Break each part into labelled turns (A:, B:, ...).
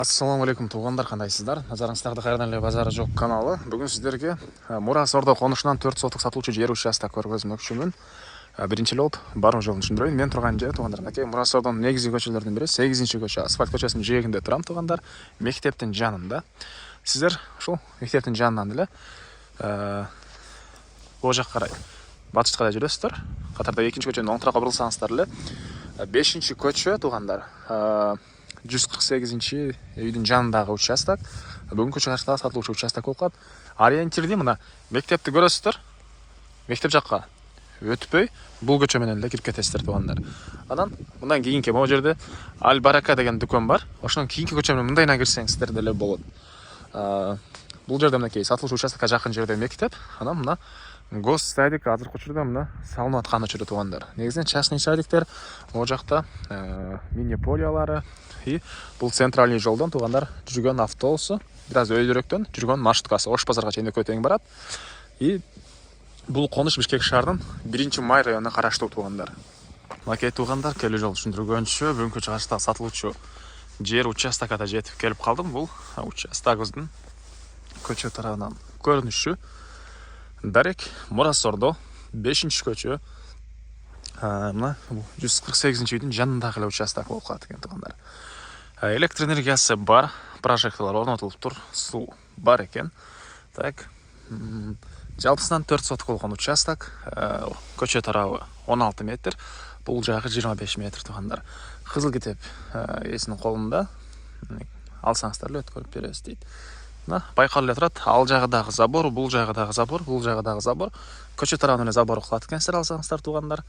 A: Ассаламу алейкум туугандар, кандайсыздар? Назарыңыздарда кайрадан эле базары жок каналы. Бүгүн сиздерге Мурас Ордо конушунан 4 сотук сатылуучу жер участок көргөзмөкчүмүн. Биринчи эле болуп баарым жолун түшүндүрөйүн. Мен турган жер туугандар, мынакей Мурас Ордонун негизги көчөлөрүнүн бири 8-көчө, асфальт көчөсүнүн жээгинде турам туугандар. Мектептин жанында. Сиздер ушул мектептин жанынан эле бул жакка карай батышка карай жүрөсүздөр. Катарда 2-көчөнүн оң тарапка бурулсаңыздар эле 5-көчө туугандар. 148 үйдүн жанындагы участок. Бүгүнкү чыгышта сатылуучу участок болуп калат. Ориентирди мына мектепти көрөсүздөр. Мектеп жакка өтпөй бул көчө менен эле кирип кетесиздер туугандар. Анан мындан кийинки могу жерде Аль Барака деген дүкөн бар. Ошонун кийинки көчө менен мындайына кирсеңиздер деле болот. Бул жерде мынакей сатылуучу участокко жакын жерде мектеп. Анан мына гос садик азыркы учурда мына салынып аткан учуру туугандар. Негизинен частный садиктер могу жакта мини полиялары и бул центральный жолдон туугандар жүргөн автобусу, бир аз өйдөрөөктөн жүргөн маршруткасы Ош базарга чейин экөө тең барат. И бул конуш Бишкек шаарынын 1-май районуна караштуу туугандар. Мынакей туугандар, келүү жолу түшүндүргөнчө бүгүнкү чыгышта сатылуучу жер участокко да жетип келип калдым. Бул участогубуздун көчө тарабынан көрүнүшү. Дарек Мурас Ордо 5-көчө. Мына 148 үйдүн жанындагы эле участок болуп калат экен туугандар. Электр энергиясы бар, прожекторлор орнотулуп тур, суу бар экен. Так. Жалпысынан 4 сотук болгон участок, көчө тарабы 16 метр, бул жагы 25 метр туугандар. Кызыл китеп ээсинин колунда. Алсаңыздар эле өткөрүп беребиз дейт. Мына байкалып эле турат. Ал жагы дагы забор, бул жагы дагы забор, бул жагы дагы забор. Көчө тарабын эле забор кылат экенсиздер, алсаңыздар туугандар.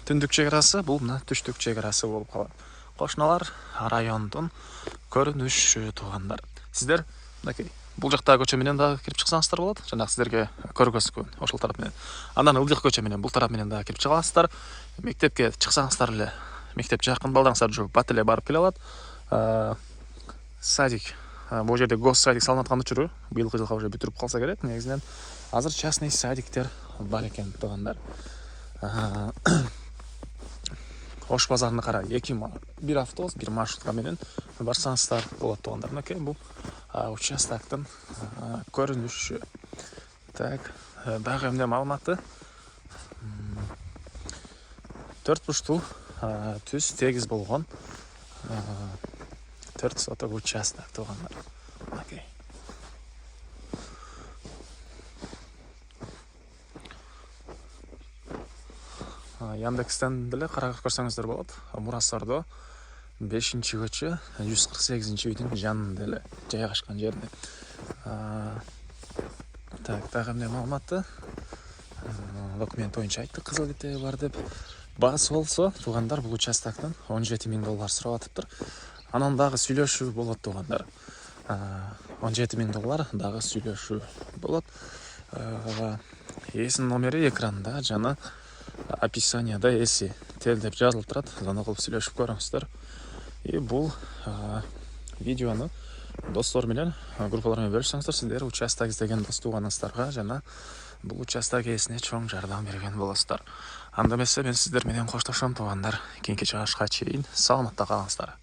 A: Түндүк чек арасы, бул мына түштүк чек арасы болуп калат. Кошуналар райондун көрүнүшү туугандар. Сиздер мынакей бул жактагы көчө менен дагы кирип чыксаңыздар болот. Жана сиздерге көргөзгөн ошол тарап менен. Андан ылдык көчө менен бул тарап менен дагы кирип чыга аласыздар. Мектепке чыксаңыздар эле, мектеп жакын, балдарыңыздар жооп бат эле барып келе алат. Садик, бул жерде гос садик салынып аткан учуру быйылкы жылга уже бүтүрүп калса керек. Негизинен азыр частный садиктер бар экен туугандар. Ош базарына карай бир автобус, бир маршрутка менен барсаңыздар болот туугандар. Мынакей бул участоктун көрүнүшү. Так, дагы эмне маалыматы? 4 бурчтуу түз тегиз болгон 4 сотук участок туугандар. Окей. Яндекстен деле карап көрсөңүздөр болот. Мурас Ордо 5-көчө 148 үйдүн жанында эле жайгашкан жерде. Так, дагы эмне маалыматы? Документ боюнча айттык, кызыл китеби бар деп. Баасы болсо туугандар бул участоктон $17,000 сурап атыптыр. Анан дагы сүйлөшүү болот туугандар. $17,000 дагы сүйлөшүү болот. Ээсинин номери экранда жана описанияда эси тел деп жазылып турат. Аны кылып сүйлөшүп көрүңүздөр. И бул видеону достор менен, группалар менен бөлүшсөңүздөр, сиздер участок издеген дос тууганыңыздарга жана бул участок ээсине чоң жардам берген болосуздар. Анда эмесе мен сиздер менен коштошом туугандар. Кийинки чыгышка чейин саламатта калыңыздар.